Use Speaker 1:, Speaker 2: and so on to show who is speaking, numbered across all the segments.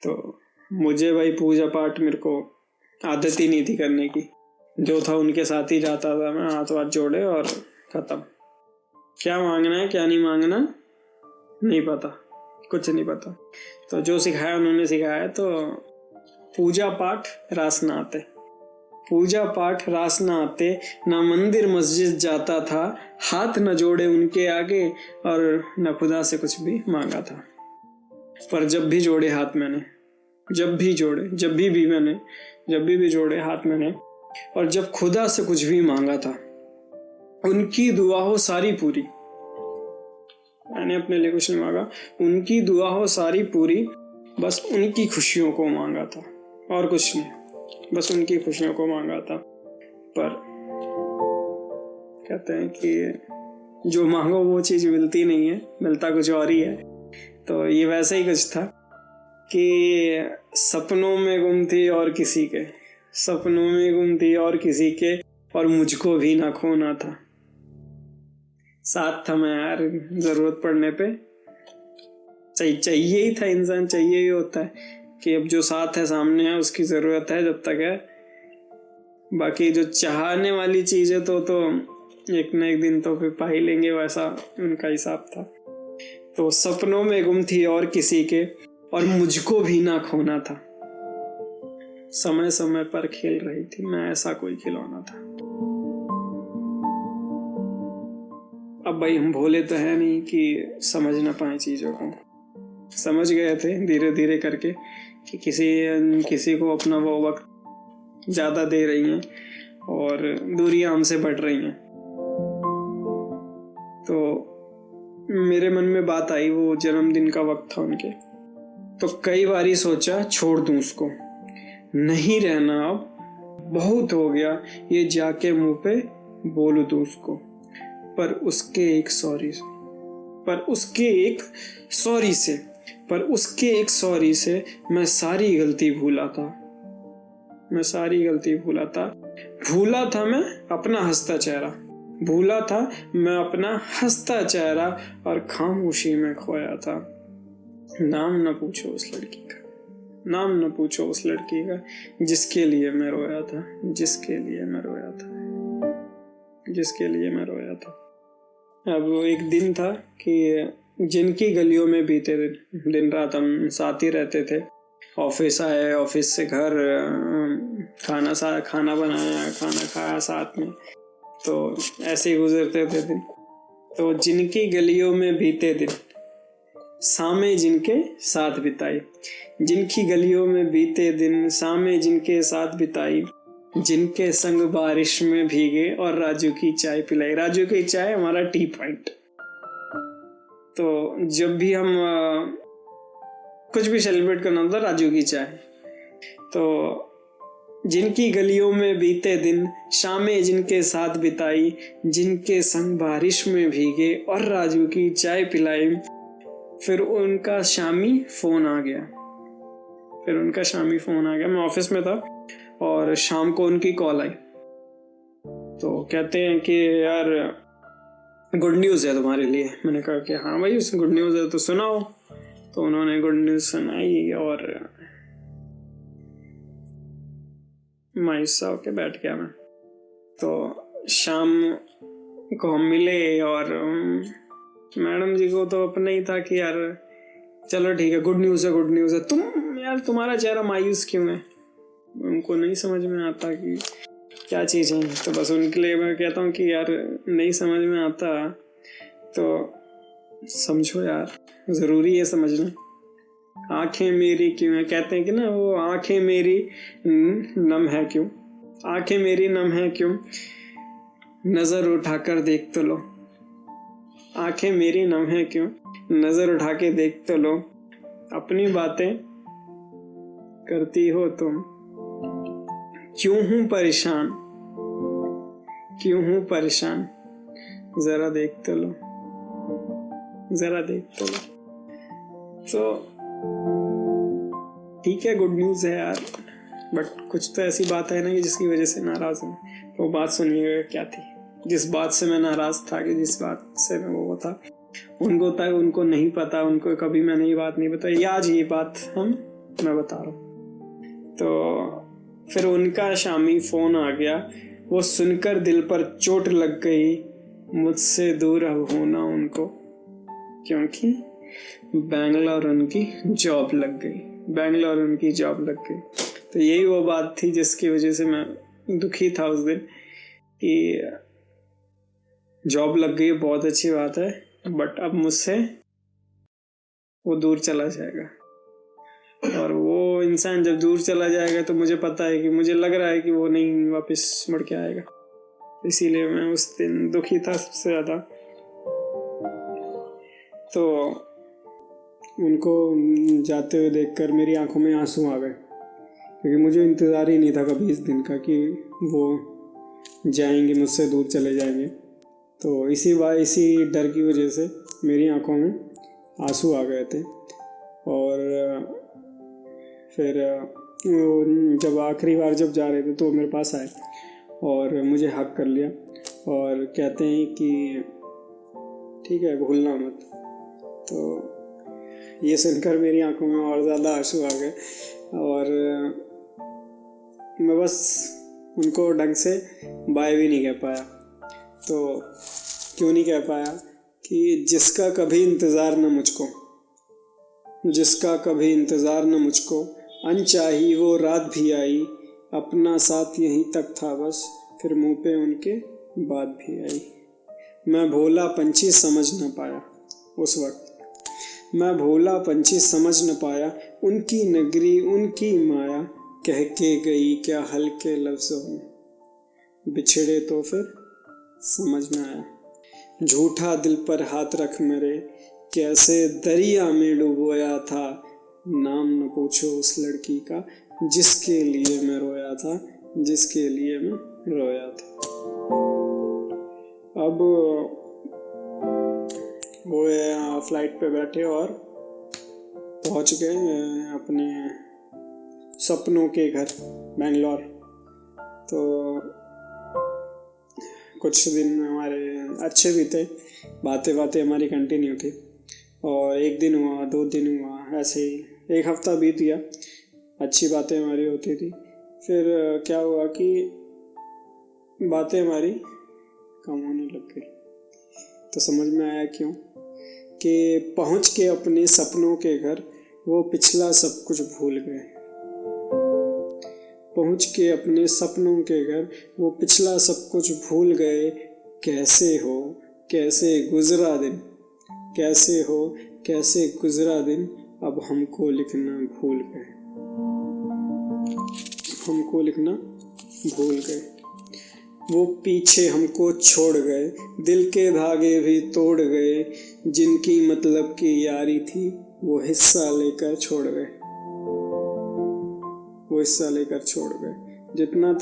Speaker 1: तो मुझे भाई पूजा पाठ मेरे को आदत ही नहीं थी करने की। जो था उनके साथ ही जाता था मैं, हाथ वाथ जोड़े और खत्म। क्या मांगना है क्या नहीं मांगना नहीं पता, कुछ नहीं पता। तो जो सिखाया उन्होंने सिखाया। तो पूजा पाठ रास ना आते, पूजा पाठ रास ना आते, ना मंदिर मस्जिद जाता था, हाथ न जोड़े उनके आगे और न खुदा से कुछ भी मांगा था। पर जब भी जोड़े हाथ मैंने, जब भी जोड़े, जब भी मैंने, जब भी जोड़े हाथ मैंने, और जब खुदा से कुछ भी मांगा था, उनकी दुआ हो सारी पूरी। मैंने अपने लिए कुछ नहीं मांगा, उनकी दुआ हो सारी पूरी, बस उनकी खुशियों को मांगा था और कुछ नहीं, बस उनकी खुशियों को मांगा था। पर कहते हैं कि जो मांगो वो चीज़ मिलती नहीं है, मिलता कुछ और ही है। तो ये वैसा ही कुछ था कि सपनों में गुम थी और किसी के, सपनों में गुम थी और किसी के, और मुझको भी ना खोना था। साथ था मैं यार, जरूरत पड़ने पे चाहिए ही था। इंसान चाहिए ही होता है कि अब जो साथ है सामने है उसकी जरूरत है जब तक है। बाकी जो चाहने वाली चीज है तो एक न एक दिन तो फिर पा ही लेंगे, वैसा उनका हिसाब था। तो सपनों में गुम थी और किसी के, और मुझको भी ना खोना था। समय समय पर खेल रही थी मैं, ऐसा कोई खिलौना था। अब भाई हम भोले तो है नहीं कि समझ ना पाए चीजों को। समझ गए थे धीरे धीरे करके कि किसी को अपना वो वक्त ज्यादा दे रही हैं और दूरियां हमसे बढ़ रही हैं। तो मेरे मन में बात आई, वो जन्मदिन का वक्त था उनके। तो कई बारी सोचा छोड़ दूं उसको, नहीं रहना अब, बहुत हो गया ये जाके मुंह पे बोल दूं उसको। पर उसके एक सॉरी से मैं सारी गलती भूला था। भूला था मैं अपना हंसता चेहरा, और खामोशी में खोया था। नाम न पूछो उस लड़की का, जिसके लिए मैं रोया था। अब एक दिन था कि जिनकी गलियों में बीते दिन रात हम साथ ही रहते थे। ऑफिस आए, ऑफिस से घर, खाना बनाया, खाना खाया साथ में, तो ऐसे ही गुजरते थे दिन। तो जिनकी गलियों में बीते दिन, सामे जिनके साथ बिताई, जिनकी गलियों में बीते दिन, सामे जिनके साथ बिताई, जिनके संग बारिश में भीगे और राजू की चाय पिलाई। राजू की चाय हमारा टी पॉइंट। तो जब भी हम कुछ भी सेलिब्रेट करना होता राजू की चाय। तो जिनकी गलियों में बीते दिन, शामें जिनके साथ बिताई, जिनके संग बारिश में भीगे और राजू की चाय पिलाई। फिर उनका शामी फोन आ गया। मैं ऑफिस में था और शाम को उनकी कॉल आई। तो कहते हैं कि यार गुड न्यूज़ है तुम्हारे लिए। मैंने कहा कि हाँ भाई गुड न्यूज़ है तो सुनाओ। तो उन्होंने गुड न्यूज़ सुनाई और मायूसा होके बैठ गया मैं। तो शाम को हम मिले और मैडम जी को तो अपना ही था कि यार चलो ठीक है, गुड न्यूज़ है। तुम्हारा चेहरा मायूस क्यों है? उनको नहीं समझ में आता कि क्या चीज़ है। तो बस उनके लिए मैं कहता हूँ कि यार नहीं समझ में आता तो समझो यार, ज़रूरी है समझना। आंखें मेरी क्यों है, कहते हैं कि ना वो आंखें मेरी नम है क्यों, नज़र उठाकर देख तो लो। आंखें मेरी नम है क्यों, नज़र उठा के देख तो लो। अपनी बातें करती हो तुम, क्यों हूँ परेशान, जरा देख तो लो। तो ठीक है, गुड न्यूज़ है यार, बट कुछ तो ऐसी बात है ना कि जिसकी वजह से नाराज हूँ। वो बात सुनिएगा क्या थी। जिस बात से मैं नाराज था, कि जिस बात से मैं वो था, उनको नहीं पता, उनको कभी मैंने ये बात नहीं बताई। आज ये बात हम मैं बता रहा हूँ। तो फिर उनका शामी फ़ोन आ गया, वो सुनकर दिल पर चोट लग गई, मुझसे दूर अब होना उनको, क्योंकि बैंगलोर उनकी जॉब लग गई, बैंगलोर उनकी जॉब लग गई। तो यही वो बात थी जिसकी वजह से मैं दुखी था उस दिन कि जॉब लग गई, बहुत अच्छी बात है, बट अब मुझसे वो दूर चला जाएगा। और वो इंसान जब दूर चला जाएगा तो मुझे पता है कि, मुझे लग रहा है कि वो नहीं वापस मुड़ के आएगा। इसीलिए मैं उस दिन दुखी था सबसे ज़्यादा। तो उनको जाते हुए देखकर मेरी आंखों में आंसू आ गए, क्योंकि मुझे इंतज़ार ही नहीं था कभी इस दिन का कि वो जाएंगे, मुझसे दूर चले जाएंगे। तो इसी डर की वजह से मेरी आंखों में आंसू आ गए थे। और फिर जब आखिरी बार जब जा रहे थे तो मेरे पास आए और मुझे हक कर लिया और कहते हैं कि ठीक है, भूलना मत। तो ये सुनकर मेरी आंखों में और ज़्यादा आंसू आ गए और मैं बस उनको ढंग से बाय भी नहीं कह पाया। तो क्यों नहीं कह पाया कि जिसका कभी इंतज़ार न मुझको, जिसका कभी इंतज़ार न मुझको, अनचाही वो रात भी आई, अपना साथ यहीं तक था बस, फिर मुँह पे उनके बात भी आई। मैं भोला पंछी समझ न पाया उस वक्त, मैं भोला पंछी समझ न पाया, उनकी नगरी उनकी माया, कह के गई क्या हल्के लफ्ज़ों में, बिछड़े तो फिर समझ न आया। झूठा दिल पर हाथ रख मेरे, कैसे दरिया में डुबोया था, नाम न पूछो उस लड़की का, जिसके लिए मैं रोया था, जिसके लिए मैं रोया था। अब वो फ्लाइट पे बैठे और पहुंच गए अपने सपनों के घर बैंगलोर। तो कुछ दिन हमारे अच्छे भी थे, बातें हमारी कंटिन्यू थी। और एक दिन हुआ, 2 दिन हुआ, ऐसे ही 1 हफ्ता बीत गया, अच्छी बातें हमारी होती थी। फिर क्या हुआ कि बातें हमारी कम होने लग गई। तो समझ में आया क्यों, कि पहुंच के अपने सपनों के घर वो पिछला सब कुछ भूल गए। पहुंच के अपने सपनों के घर वो पिछला सब कुछ भूल गए। कैसे हो, कैसे गुजरा दिन, कैसे हो, कैसे गुजरा दिन, अब हमको लिखना भूल गए, हमको लिखना भूल गए। वो पीछे हमको छोड़ गए, दिल के धागे भी तोड़ गए, जिनकी मतलब की यारी थी वो हिस्सा लेकर छोड़ गए, वो हिस्सा लेकर छोड़ गए। जितने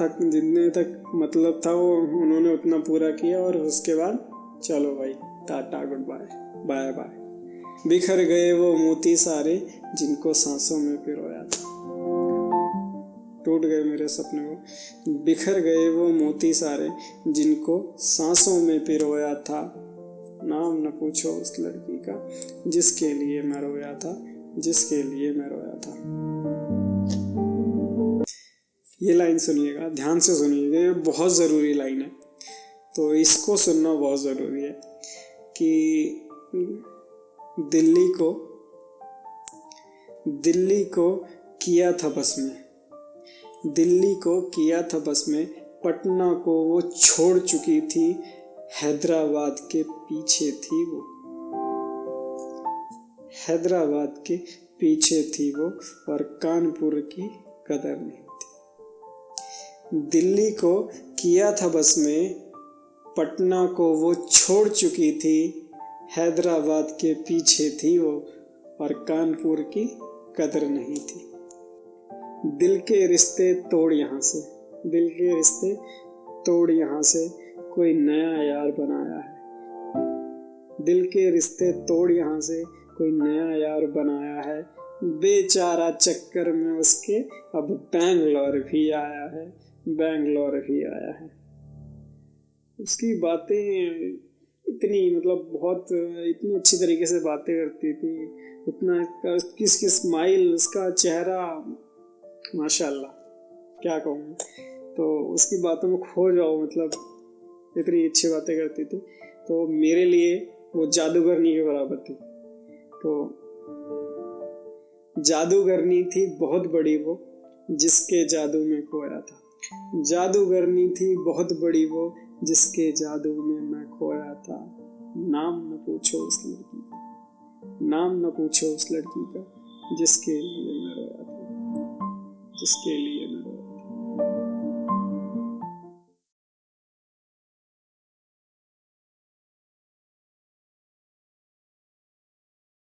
Speaker 1: तक मतलब था वो उन्होंने उतना पूरा किया और उसके बाद चलो भाई, tata good bye, bye bye. बिखर गए वो मोती सारे, जिनको सांसों में पिरोया था। टूट गए मेरे सपने वो, बिखर गए वो मोती सारे, जिनको सांसों में पिरोया था। नाम न पूछो उस लड़की का, जिसके लिए मैं रोया था, जिसके लिए मैं रोया था। ये लाइन सुनिएगा, ध्यान से सुनिएगा, ये बहुत ज़रूरी लाइन है। तो इसको सुनना बहुत ज़रूरी है कि दिल्ली को किया था बस में, दिल्ली को किया था बस में, पटना को वो छोड़ चुकी थी, हैदराबाद के पीछे थी वो, हैदराबाद के पीछे थी वो, और कानपुर की कदर नहीं थी। दिल्ली को किया था बस में, पटना को वो छोड़ चुकी थी, हैदराबाद के पीछे थी वो, और कानपुर की कदर नहीं थी। दिल के रिश्ते तोड़ यहाँ से, दिल के रिश्ते तोड़ यहाँ से, कोई नया यार बनाया है। दिल के रिश्ते तोड़ यहाँ से, कोई नया यार बनाया है। बेचारा चक्कर में उसके अब बैंगलोर भी आया है, बैंगलोर भी आया है। उसकी बातें इतनी मतलब बहुत इतनी अच्छी तरीके से बातें करती थी, उतना किसकी स्माइल, उसका चेहरा, माशाल्लाह क्या कहूँ। तो उसकी बातों में खो जाओ, मतलब इतनी अच्छी बातें करती थी। तो मेरे लिए वो जादूगरनी के बराबर थी। तो जादूगरनी थी बहुत बड़ी वो, जिसके जादू में खोया था। जादूगरनी थी बहुत बड़ी वो, जिसके जादू में मैं खोया था। नाम न पूछो उस लड़की का, नाम न पूछो उस लड़की का, जिसके लिए मैं रोया था, जिसके लिए